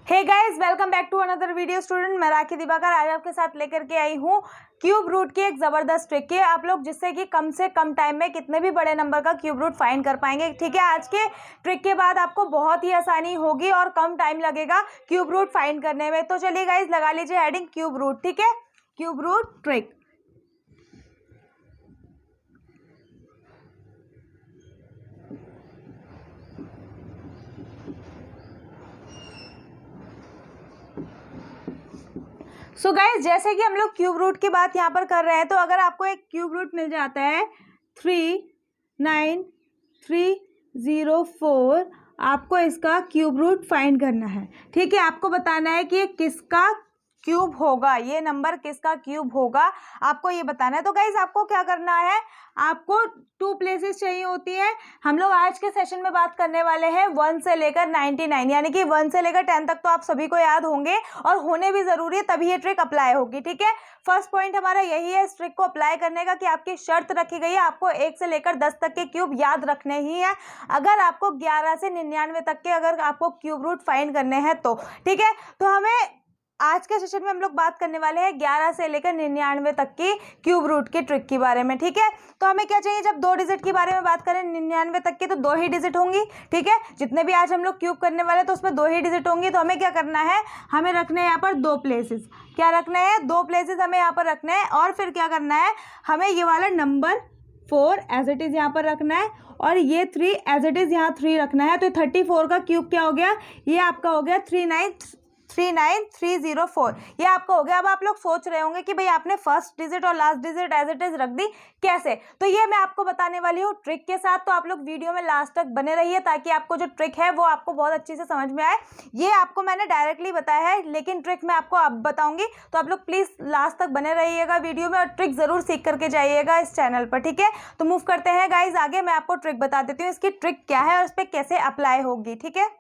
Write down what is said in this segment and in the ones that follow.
Hey guys, welcome back to another video student. मैं राखी दिवाकर आज आपके साथ लेकर के आई हूँ क्यूब रूट की एक ज़बरदस्त ट्रिक है आप लोग, जिससे कि कम से कम टाइम में कितने भी बड़े नंबर का क्यूब रूट फाइंड कर पाएंगे। ठीक है, आज के ट्रिक के बाद आपको बहुत ही आसानी होगी और कम टाइम लगेगा क्यूब रूट फाइंड करने में। तो चलिए गाइस, लगा लीजिए हेडिंग क्यूब रूट। ठीक है, cube root trick. So guys, जैसे कि हम लोग क्यूब रूट की बात यहाँ पर कर रहे हैं, तो अगर आपको एक क्यूब रूट मिल जाता है 39304, आपको इसका क्यूब रूट फाइंड करना है। ठीक है, आपको बताना है कि ये किसका क्यूब होगा, ये नंबर किसका क्यूब होगा, आपको ये बताना है। तो गाइस, आपको क्या करना है, आपको 2 प्लेसेस चाहिए होती है। हम लोग आज के सेशन में बात करने वाले हैं 1 से लेकर 99, यानी कि 1 से लेकर 10 तक तो आप सभी को याद होंगे और होने भी जरूरी है, तभी ये ट्रिक अप्लाई होगी। ठीक है, फर्स्ट पॉइंट हमारा यही है इस ट्रिक को अप्लाई करने का, कि आपकी शर्त रखी गई है आपको 1 से लेकर 10 तक के क्यूब याद रखने ही है। अगर आपको 11 से 99 तक के अगर आपको क्यूब रूट फाइंड करने हैं तो ठीक है। तो हमें आज के सेशन में हम लोग बात करने वाले हैं 11 से लेकर 99 तक की क्यूब रूट की ट्रिक के बारे में। ठीक है, तो हमें क्या चाहिए, जब 2 डिजिट के बारे में बात करें 99 तक की, तो 2 ही डिजिट होंगी। ठीक है, जितने भी आज हम लोग क्यूब करने वाले तो उसमें 2 ही डिजिट होंगी। तो हमें क्या करना है, हमें रखने हैं यहाँ पर 2 प्लेसेस। क्या रखना है, 2 प्लेसेस हमें यहाँ पर रखना है। और फिर क्या करना है, हमें ये वाला नंबर 4 एज इट इज़ यहाँ पर रखना है और ये 3 एज इट इज़ यहाँ 3 रखना है। तो 34 का क्यूब क्या हो गया, ये आपका हो गया 39304, ये आपका हो गया। अब आप लोग सोच रहे होंगे कि भाई आपने फर्स्ट डिजिट और last digit as it is रख दी, कैसे? तो ये मैं आपको बताने वाली हूँ ट्रिक के साथ। तो आप लोग वीडियो में लास्ट तक बने रहिए, ताकि आपको जो ट्रिक है वो आपको बहुत अच्छी से समझ में आए। ये आपको मैंने डायरेक्टली बताया है, लेकिन ट्रिक मैं आपको अब बताऊंगी, तो आप लोग प्लीज लास्ट तक बने रहिएगा वीडियो में और ट्रिक जरूर सीख करके जाइएगा इस चैनल पर। ठीक है, तो मूव करते हैं गाइज आगे। मैं आपको ट्रिक बता देती हूँ, इसकी ट्रिक क्या है और इस पर कैसे अप्लाई होगी। ठीक है,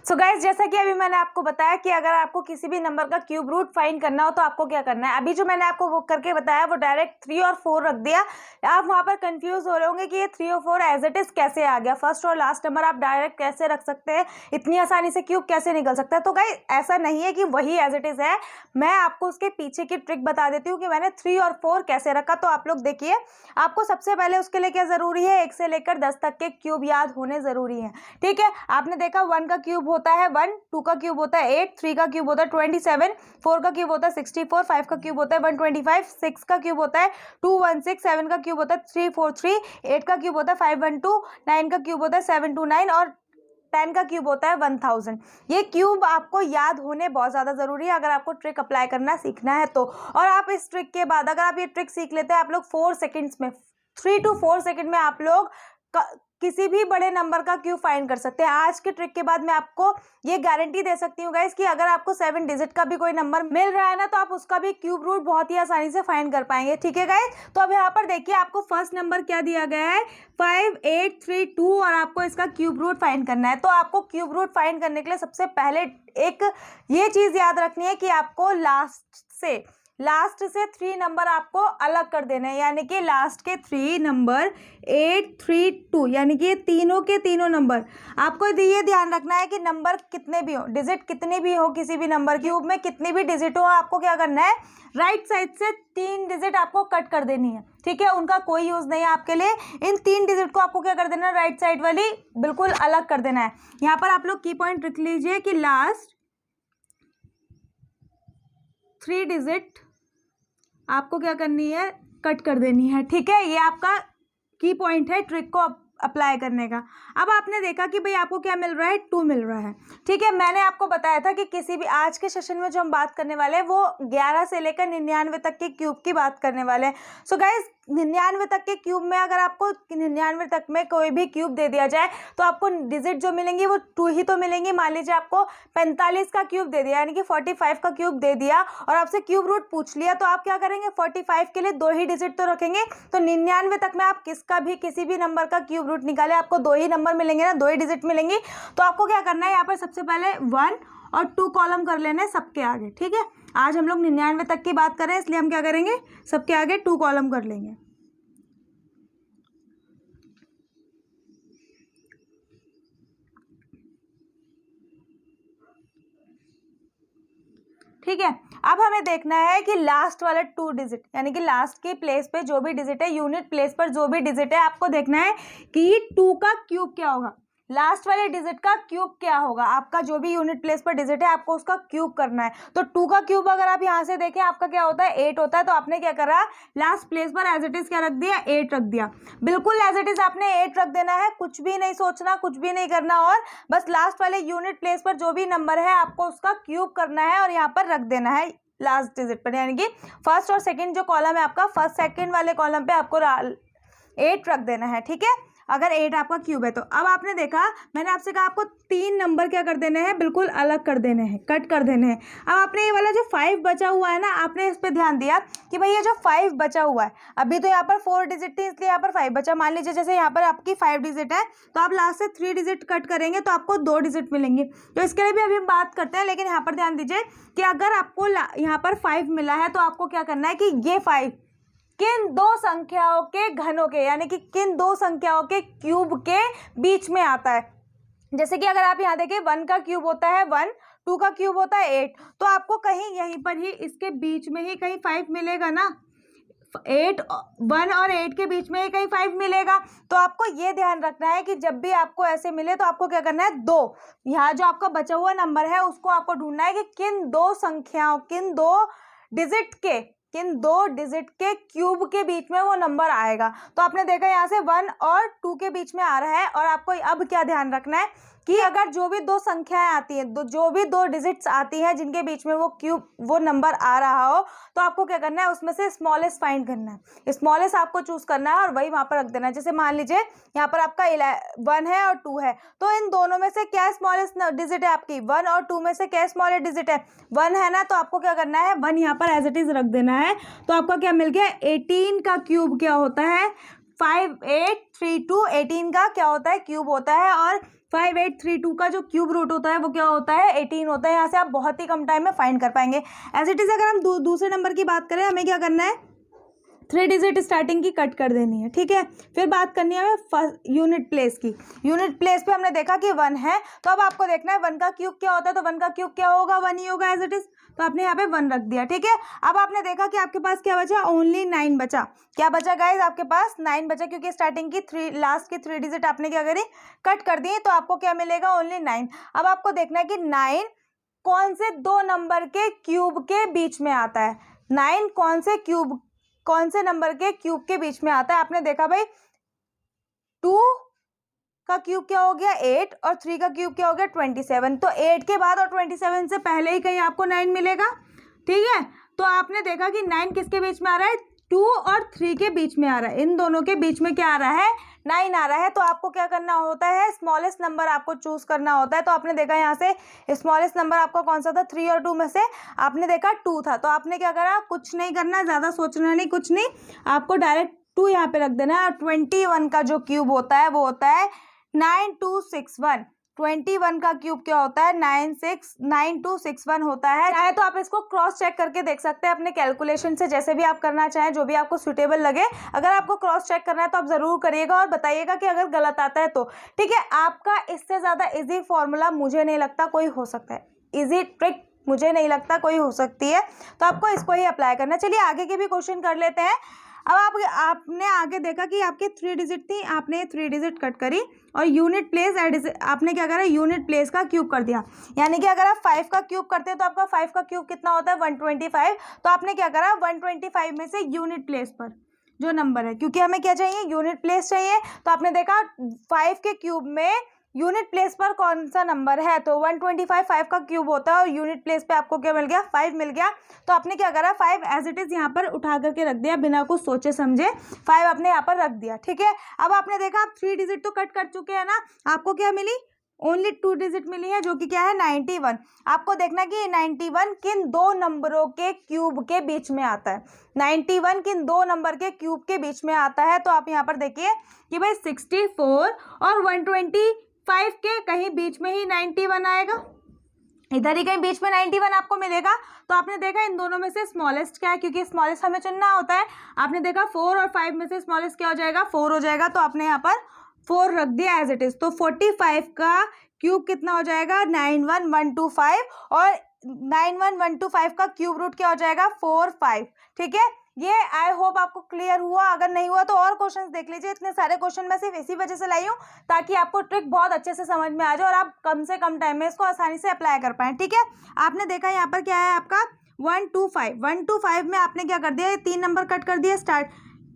सो गाइज, जैसा कि अभी मैंने आपको बताया कि अगर आपको किसी भी नंबर का क्यूब रूट फाइंड करना हो तो आपको क्या करना है। अभी जो मैंने आपको वो करके बताया वो डायरेक्ट 3 और 4 रख दिया। आप वहां पर कंफ्यूज हो रहे होंगे कि ये 3 और 4 एज इट इज कैसे आ गया, फर्स्ट और लास्ट नंबर आप डायरेक्ट कैसे रख सकते हैं, इतनी आसानी से क्यूब कैसे निकल सकता है। तो गाइज, ऐसा नहीं है कि वही एज इट इज है, मैं आपको उसके पीछे की ट्रिक बता देती हूँ कि मैंने 3 और 4 कैसे रखा। तो आप लोग देखिए, आपको सबसे पहले उसके लिए क्या जरूरी है, 1 से लेकर 10 तक के क्यूब याद होने जरूरी है। ठीक है, आपने देखा 1 का क्यूब होता है 1, 2 का क्यूब होता है 8, 3 का क्यूब होता है 27, 4 का क्यूब होता है 64, 5 का क्यूब होता है 125, 6 का क्यूब होता है 216, 7 का क्यूब होता है 343, 8 का क्यूब होता है 512, 9 का क्यूब होता है 729 और 10 का क्यूब होता है 1000। ये क्यूब आपको याद होने बहुत ज़्यादा ज़रूरी है अगर आपको ट्रिक अप्लाई करना सीखना है तो। और आप इस ट्रिक के बाद अगर आप ये ट्रिक सीख लेते हैं, आप लोग 4 सेकेंड्स में, 3 to 4 सेकेंड में आप लोग किसी भी बड़े नंबर का क्यूब फाइंड कर सकते हैं। आज के ट्रिक के बाद मैं आपको ये गारंटी दे सकती हूँ गाइस कि अगर आपको 7 डिजिट का भी कोई नंबर मिल रहा है ना, तो आप उसका भी क्यूब रूट बहुत ही आसानी से फाइंड कर पाएंगे। ठीक है गाइस, तो अब यहाँ पर देखिए आपको फर्स्ट नंबर क्या दिया गया है, 5832, और आपको इसका क्यूब रूट फाइंड करना है। तो आपको क्यूब रूट फाइंड करने के लिए सबसे पहले एक ये चीज याद रखनी है कि आपको लास्ट से 3 नंबर आपको अलग कर देने हैं, यानी कि लास्ट के 3 नंबर 832, यानी कि तीनों के तीनों नंबर आपको ये ध्यान रखना है कि नंबर कितने भी हो, डिजिट कितने भी हो, किसी भी नंबर क्यूब में कितनी भी डिजिट हो, आपको क्या करना है, राइट साइड से 3 डिजिट आपको कट कर देनी है। ठीक है, उनका कोई यूज नहीं है आपके लिए। इन 3 डिजिट को आपको क्या कर देना है, राइट साइड वाली बिल्कुल अलग कर देना है। यहाँ पर आप लोग की पॉइंट रख लीजिए कि लास्ट 3 डिजिट आपको क्या करनी है, कट कर देनी है। ठीक है, ये आपका की पॉइंट है ट्रिक को अप्लाई करने का। अब आपने देखा कि भाई आपको क्या मिल रहा है, 2 मिल रहा है। ठीक है, मैंने आपको बताया था कि किसी भी आज के सेशन में जो हम बात करने वाले हैं वो 11 से लेकर 99 तक के क्यूब की बात करने वाले हैं। सो गाइस, 99 तक के क्यूब में अगर आपको 99 तक में कोई भी क्यूब दे दिया जाए तो आपको डिजिट जो मिलेंगी वो 2 ही तो मिलेंगी। मान लीजिए आपको 45 का क्यूब दे दिया, यानी कि 45 का क्यूब दे दिया और आपसे क्यूब रूट पूछ लिया, तो आप क्या करेंगे, 45 के लिए 2 ही डिजिट तो रखेंगे। तो 99 तक में आप किसका भी किसी भी नंबर का क्यूब रूट निकाले, आपको 2 ही नंबर मिलेंगे ना, 2 ही डिजिट मिलेंगी। तो आपको क्या करना है, यहाँ पर सबसे पहले 1 और 2 कॉलम कर लेने सबके आगे। ठीक है, आज हम लोग 99 तक की बात कर रहे हैं, इसलिए हम क्या करेंगे, सबके आगे 2 कॉलम कर लेंगे। ठीक है। अब हमें देखना है कि लास्ट वाला 2 डिजिट, यानी कि लास्ट के प्लेस पे जो भी डिजिट है, यूनिट प्लेस पर जो भी डिजिट है, आपको देखना है कि 2 का क्यूब क्या होगा, लास्ट वाले डिजिट का क्यूब क्या होगा। आपका जो भी यूनिट प्लेस पर डिजिट है आपको उसका क्यूब करना है। तो 2 का क्यूब अगर आप यहाँ से देखें आपका क्या होता है, 8 होता है। तो आपने क्या करा, लास्ट प्लेस पर एज इट इज क्या रख दिया, 8 रख दिया। बिल्कुल एज इट इज आपने 8 रख देना है, कुछ भी नहीं सोचना, कुछ भी नहीं करना, और बस लास्ट वाले यूनिट प्लेस पर जो भी नंबर है आपको उसका क्यूब करना है और यहाँ पर रख देना है लास्ट डिजिट पर, यानी कि फर्स्ट और सेकंड जो कॉलम है आपका, फर्स्ट सेकंड वाले कॉलम पे आपको 8 रख देना है। ठीक है, अगर 8 आपका क्यूब है तो। अब आपने देखा, मैंने आपसे कहा आपको 3 नंबर क्या कर देने हैं, बिल्कुल अलग कर देने हैं, कट कर देने हैं। अब आपने ये वाला जो 5 बचा हुआ है ना, आपने इस पर ध्यान दिया कि भाई ये जो 5 बचा हुआ है, अभी तो यहाँ पर 4 डिजिट थी इसलिए यहाँ पर 5 बचा। मान लीजिए जैसे यहाँ पर आपकी 5 डिजिट है तो आप लास्ट से 3 डिजिट कट करेंगे तो आपको 2 डिजिट मिलेंगे। तो इसके लिए भी अभी हम बात करते हैं, लेकिन यहाँ पर ध्यान दीजिए कि अगर आपको यहाँ पर 5 मिला है तो आपको क्या करना है कि ये 5 किन 2 संख्याओं के घनों के, यानी कि किन 2 संख्याओं के क्यूब के बीच में आता है। जैसे कि अगर आप यहाँ देखें 1 का क्यूब होता है 1, 2 का क्यूब होता है 8, तो आपको कहीं यहीं पर ही इसके बीच में ही कहीं 5 मिलेगा ना, 1 और 8 के बीच में ही कहीं 5 मिलेगा। तो आपको ये ध्यान रखना है कि जब भी आपको ऐसे मिले तो आपको क्या करना है, 2 यहाँ जो आपका बचा हुआ नंबर है उसको आपको ढूंढना है कि किन 2 संख्याओं, किन 2 डिजिट के क्यूब के बीच में वो नंबर आएगा। तो आपने देखा यहाँ से 1 और 2 के बीच में आ रहा है, और आपको अब क्या ध्यान रखना है कि अगर जो भी 2 संख्याएं आती हैं, जो भी 2 डिजिट्स आती हैं जिनके बीच में वो नंबर आ रहा हो, तो आपको क्या करना है, उसमें से स्मॉलेस्ट फाइंड करना है, स्मॉलेस्ट आपको चूज करना है और वही वहां पर रख देना है। जैसे मान लीजिए यहाँ पर आपका 1 है और 2 है, तो इन दोनों में से क्या स्मॉलेस्ट डिजिट है आपकी, 1 और 2 में से क्या स्मॉलेस्ट डिजिट है, 1 है ना। तो आपको क्या करना है, 1 यहाँ पर एज इट इज रख देना है। तो आपका क्या मिल गया, 18 का क्यूब क्या होता है, 5832, 18 का क्या होता है, क्यूब होता है, और 5832 का जो क्यूब रूट होता है वो क्या होता है, 18 होता है। यहाँ से आप बहुत ही कम टाइम में फाइंड कर पाएंगे। एज इट इज अगर हम दूसरे नंबर की बात करें, हमें क्या करना है, 3 डिजिट स्टार्टिंग की कट कर देनी है। ठीक है, फिर बात करनी है हमें फर्स्ट यूनिट प्लेस की। यूनिट प्लेस पे हमने देखा कि 1 है, तो अब आपको देखना है 1 का क्यूब क्या होता है। तो 1 का क्यूब क्या होगा, 1 ही होगा एज इट इज। तो आपने यहाँ पे 1 रख दिया। ठीक है, अब आपने देखा कि आपके पास क्या बचा, ओनली 9 बचा। क्या बचा गाइज, आपके पास 9 बचा, क्योंकि स्टार्टिंग की लास्ट की 3 डिजिट आपने क्या करी, कट कर दी। तो आपको क्या मिलेगा, ओनली 9। अब आपको देखना है कि 9 कौन से 2 नंबर के क्यूब के बीच में आता है, 9 कौन से नंबर के क्यूब के बीच में आता है। आपने देखा भाई 2 का क्यूब क्या हो गया 8, और 3 का क्यूब क्या हो गया 27। तो 8 के बाद और 27 से पहले ही कहीं आपको 9 मिलेगा। ठीक है, तो आपने देखा कि 9 किसके बीच में आ रहा है, 2 और 3 के बीच में आ रहा है। इन दोनों के बीच में क्या आ रहा है, 9 आ रहा है। तो आपको क्या करना होता है, स्मॉलेस्ट नंबर आपको चूज करना होता है। तो आपने देखा यहाँ से स्मॉलेस्ट नंबर आपका कौन सा था, 3 और 2 में से आपने देखा 2 था। तो आपने क्या करा, कुछ नहीं करना, ज़्यादा सोचना नहीं, कुछ नहीं, आपको डायरेक्ट 2 यहाँ पे रख देना है। और 21 का जो क्यूब होता है वो होता है 9261। 21 का क्यूब क्या होता है, 9261 होता है। चाहे तो आप इसको क्रॉस चेक करके देख सकते हैं अपने कैलकुलेशन से, जैसे भी आप करना चाहें, जो भी आपको सुटेबल लगे। अगर आपको क्रॉस चेक करना है तो आप जरूर करिएगा और बताइएगा कि अगर गलत आता है तो। ठीक है, आपका इससे ज़्यादा इजी फॉर्मूला मुझे नहीं लगता कोई हो सकता है, इजी ट्रिक मुझे नहीं लगता कोई हो सकती है। तो आपको इसको ही अप्लाई करना। चलिए आगे के भी क्वेश्चन कर लेते हैं। अब आपने आगे देखा कि आपके 3 डिजिट थी, आपने 3 डिजिट कट करी और यूनिट प्लेस आपने क्या करा, यूनिट प्लेस का क्यूब कर दिया। यानी कि अगर आप 5 का क्यूब करते हैं तो आपका 5 का क्यूब कितना होता है, 125। तो आपने क्या करा, 125 में से यूनिट प्लेस पर जो नंबर है, क्योंकि हमें क्या चाहिए, यूनिट प्लेस चाहिए। तो आपने देखा 5 के क्यूब में यूनिट प्लेस पर कौन सा नंबर है, तो 125 5 का क्यूब होता है, और यूनिट प्लेस पे आपको क्या मिल गया, 5 मिल गया। तो आपने क्या करा, 5 एज इट इज यहाँ पर उठा करके रख दिया, बिना कुछ सोचे समझे 5 आपने यहाँ पर रख दिया। ठीक है, अब आपने देखा आप 3 डिजिट तो कट कर चुके हैं ना, आपको क्या मिली, ओनली 2 डिजिट मिली है, जो कि क्या है 91। आपको देखना कि 91 किन 2 नंबरों के क्यूब के बीच में आता है, 91 किन 2 नंबर के क्यूब के बीच में आता है। तो आप यहाँ पर देखिए कि भाई 64 और 125 के कहीं बीच में ही 91 आएगा, इधर ही कहीं बीच में 91 आपको मिलेगा। तो आपने देखा इन दोनों में से स्मॉलेस्ट क्या है, क्योंकि स्मॉलेस्ट हमें चुनना होता है। आपने देखा 4 और 5 में से स्मॉलेस्ट क्या हो जाएगा, 4 हो जाएगा। तो आपने यहाँ पर 4 रख दिया एज इट इज। तो 45 का क्यूब कितना हो जाएगा, 91125, और 91,125 का क्यूब रूट क्या हो जाएगा 4,5। ठीक है, ये आई होप आपको क्लियर हुआ। अगर नहीं हुआ तो और क्वेश्चंस देख लीजिए। इतने सारे क्वेश्चन मैं सिर्फ इसी वजह से लाई हूँ ताकि आपको ट्रिक बहुत अच्छे से समझ में आ जाए और आप कम से कम टाइम में इसको आसानी से अप्लाई कर पाएं। ठीक है, आपने देखा यहाँ पर क्या है आपका 125 में आपने क्या कर दिया, 3 नंबर कट कर दिया, स्टार्ट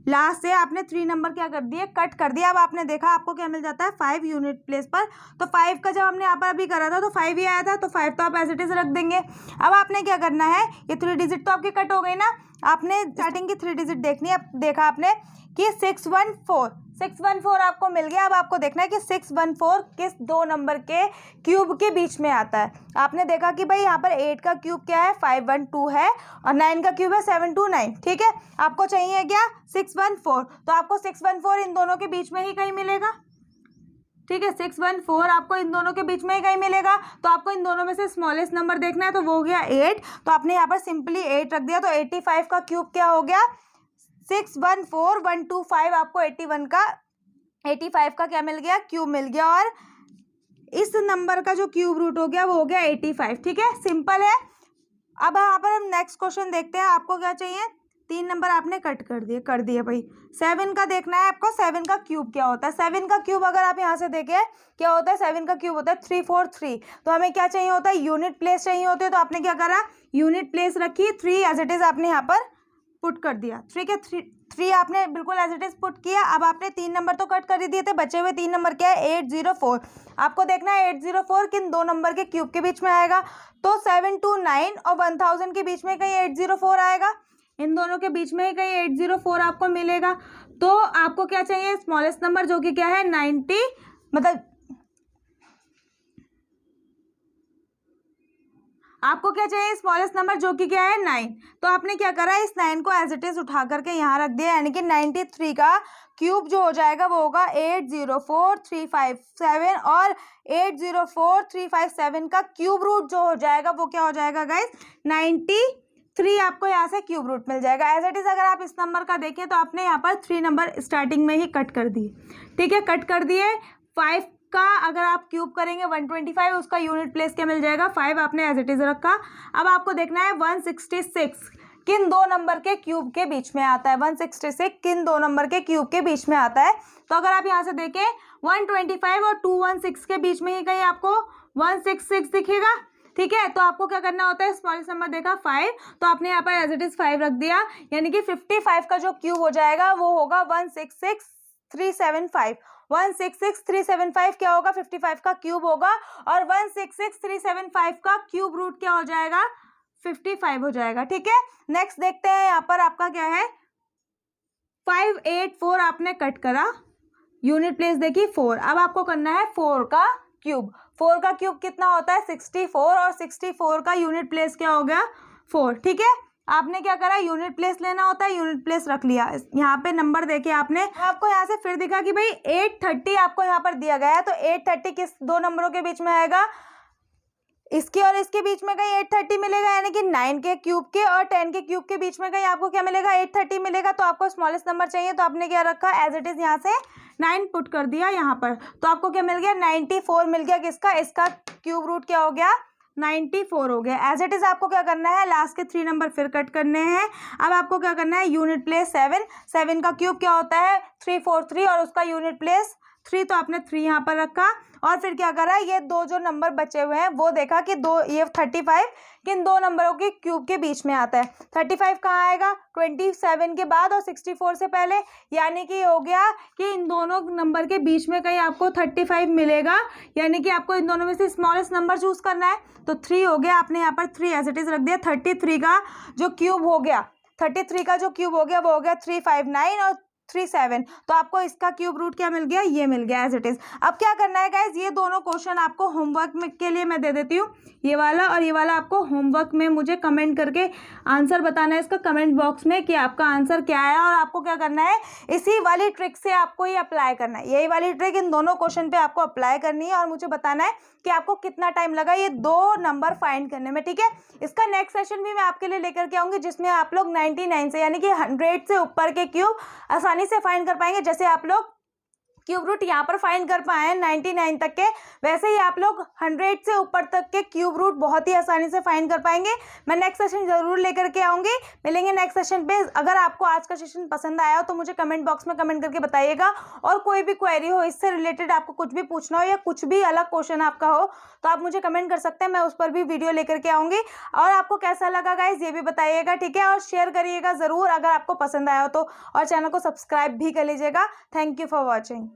लास्ट से आपने 3 नंबर क्या कर दिए, कट कर दिया। अब आपने देखा आपको क्या मिल जाता है 5 यूनिट प्लेस पर। तो 5 का जब हमने यहाँ पर अभी करा था तो 5 ही आया था, तो 5 तो आप एज इट इज रख देंगे। अब आपने क्या करना है, ये 3 डिजिट तो आपकी कट हो गई ना, आपने स्टार्टिंग की 3 डिजिट देखनी है। अब देखा आपने कि 614 आपको मिल गया। अब आपको देखना है कि 614 किस 2 नंबर के क्यूब के बीच में आता है। आपने देखा कि भाई यहाँ पर 8 का क्यूब क्या है 512 है और 9 का क्यूब है 729। ठीक है, आपको चाहिए क्या 614, तो आपको 614 इन दोनों के बीच में ही कहीं मिलेगा। ठीक है, 614 आपको इन दोनों के बीच में ही कहीं मिलेगा। तो आपको इन दोनों में से स्मॉलेस्ट नंबर देखना है, तो वो हो गया 8। तो आपने यहाँ पर सिंपली 8 रख दिया। तो 85 का क्यूब क्या हो गया 614,125, आपको 85 का क्या मिल गया, क्यूब मिल गया। और इस नंबर का जो क्यूब रूट हो गया वो हो गया 85। ठीक है, सिंपल है। अब यहाँ पर हम नेक्स्ट क्वेश्चन देखते हैं। आपको क्या चाहिए, 3 नंबर आपने कट कर दिए भाई। 7 का देखना है आपको, 7 का क्यूब क्या होता है। 7 का क्यूब अगर आप यहाँ से देखें क्या होता है, 7 का क्यूब होता है 343। तो हमें क्या चाहिए होता है, यूनिट प्लेस चाहिए होती है। तो आपने क्या करा, यूनिट प्लेस रखी, 3 एज इट इज आपने यहाँ पर पुट कर दिया। ठीक है, 3 आपने बिल्कुल एज इट इज पुट किया। अब आपने 3 नंबर तो कट कर ही दिए थे, बचे हुए 3 नंबर क्या है 804। आपको देखना है 804 किन 2 नंबर के क्यूब के बीच में आएगा। तो 729 और 1000 के बीच में कहीं 804 आएगा, इन दोनों के बीच में ही कहीं 804 आपको मिलेगा। तो आपको क्या चाहिए, स्मॉलेस्ट नंबर जो कि क्या है 90, मतलब आपको क्या चाहिए स्मॉलेस्ट नंबर जो कि क्या है 9। तो आपने क्या करा, इस 9 को एज इट इज उठा करके यहाँ रख दिया, यानी कि 93 का क्यूब जो हो जाएगा वो होगा 804357 और 804357 का क्यूब रूट जो हो जाएगा वो क्या हो जाएगा गाइस 93। आपको यहाँ से क्यूब रूट मिल जाएगा एज इट इज। अगर आप इस नंबर का देखें तो आपने यहाँ पर 3 नंबर स्टार्टिंग में ही कट कर दिए। ठीक है, कट कर दिए। 5 का अगर आप क्यूब करेंगे 125, उसका यूनिट प्लेस क्या मिल जाएगा 5, आपने एज इट इज रखा। अब आपको देखना है 166 किन 2 नंबर के क्यूब के बीच में आता है, 166 किन 2 नंबर के क्यूब के बीच में आता है। तो अगर आप यहाँ से देखें 125 और 216 के बीच में ही कहीं आपको 166 दिखेगा। ठीक है, तो आपको क्या करना होता है, स्मॉलेस्ट नंबर देखा 5, तो आपने यहाँ पर एज इट इज 5 रख दिया, यानी कि 55 का जो क्यूब हो जाएगा वो होगा 166,375। 166,375 क्या होगा 55 का क्यूब होगा, और 166,375 का क्यूब रूट क्या हो जाएगा 55 हो जाएगा। ठीक है, नेक्स्ट देखते हैं यहाँ पर आपका क्या है 584 आपने कट करा, यूनिट प्लेस देखी 4। अब आपको करना है 4 का क्यूब। 4 का क्यूब कितना होता है 64, और 64 का यूनिट प्लेस क्या हो गया 4। ठीक है, आपने क्या करा, यूनिट प्लेस लेना होता है, यूनिट प्लेस रख लिया। यहाँ पे नंबर देखे आपने, आपको यहाँ से फिर दिखा कि भाई 830 आपको यहाँ पर दिया गया है। तो 830 किस 2 नंबरों के बीच में आएगा, इसके और इसके बीच में कहीं 830 मिलेगा, यानी कि 9 के क्यूब के और 10 के क्यूब के बीच में कहीं आपको क्या मिलेगा 830 मिलेगा। तो आपको स्मॉलेस्ट नंबर चाहिए, तो आपने क्या रखा एज इट इज, यहाँ से 9 पुट कर दिया यहाँ पर। तो आपको क्या मिल गया 94 मिल गया, किसका, इसका क्यूब रूट क्या हो गया 94 हो गया। एज इट इज आपको क्या करना है, लास्ट के 3 नंबर फिर कट करने हैं। अब आपको क्या करना है, यूनिट प्लेस 7 का क्यूब क्या होता है 343, और उसका यूनिट प्लेस 3, तो आपने 3 यहाँ पर रखा। और फिर क्या करा, ये 2 जो नंबर बचे हुए हैं वो देखा कि 2 ये 35 किन 2 नंबरों के क्यूब के बीच में आता है। 35 कहाँ आएगा 27 के बाद और 64 से पहले, यानी कि हो गया कि इन दोनों नंबर के बीच में कहीं आपको 35 मिलेगा, यानी कि आपको इन दोनों में से स्मॉलेस्ट नंबर चूज करना है। तो 3 हो गया, आपने यहाँ पर 3 एज इट इज रख दिया। 33 का जो क्यूब हो गया 359 और 37, तो आपको इसका क्यूब रूट क्या मिल गया, ये मिल गया एज इट इज। अब क्या करना है गाइज, ये दोनों क्वेश्चन आपको होमवर्क में के लिए मैं दे देती हूँ, ये वाला और ये वाला आपको होमवर्क में मुझे कमेंट करके आंसर बताना है इसका कमेंट बॉक्स में कि आपका आंसर क्या है। और आपको क्या करना है, इसी वाली ट्रिक से आपको ये अप्लाई करना है, यही वाली ट्रिक इन दोनों क्वेश्चन पे आपको अप्लाई करनी है और मुझे बताना है कि आपको कितना टाइम लगा ये 2 नंबर फाइंड करने में। ठीक है, इसका नेक्स्ट सेशन भी मैं आपके लिए लेकर के आऊंगी, जिसमें आप लोग 99 से यानी कि 100 से ऊपर के क्यूब आसानी से फाइंड कर पाएंगे। जैसे आप लोग क्यूब रूट यहाँ पर फाइंड कर पाए हैं 99 तक के, वैसे ही आप लोग 100 से ऊपर तक के क्यूब रूट बहुत ही आसानी से फाइंड कर पाएंगे। मैं नेक्स्ट सेशन जरूर लेकर के आऊँगी। मिलेंगे नेक्स्ट सेशन पे। अगर आपको आज का सेशन पसंद आया हो तो मुझे कमेंट बॉक्स में कमेंट करके बताइएगा, और कोई भी क्वेरी हो इससे रिलेटेड, आपको कुछ भी पूछना हो या कुछ भी अलग क्वेश्चन आपका हो तो आप मुझे कमेंट कर सकते हैं, मैं उस पर भी वीडियो लेकर के आऊँगी। और आपको कैसा लगा गाइज ये भी बताइएगा, ठीक है, और शेयर करिएगा ज़रूर अगर आपको पसंद आया हो तो, और चैनल को सब्सक्राइब भी कर लीजिएगा। Thank you for watching.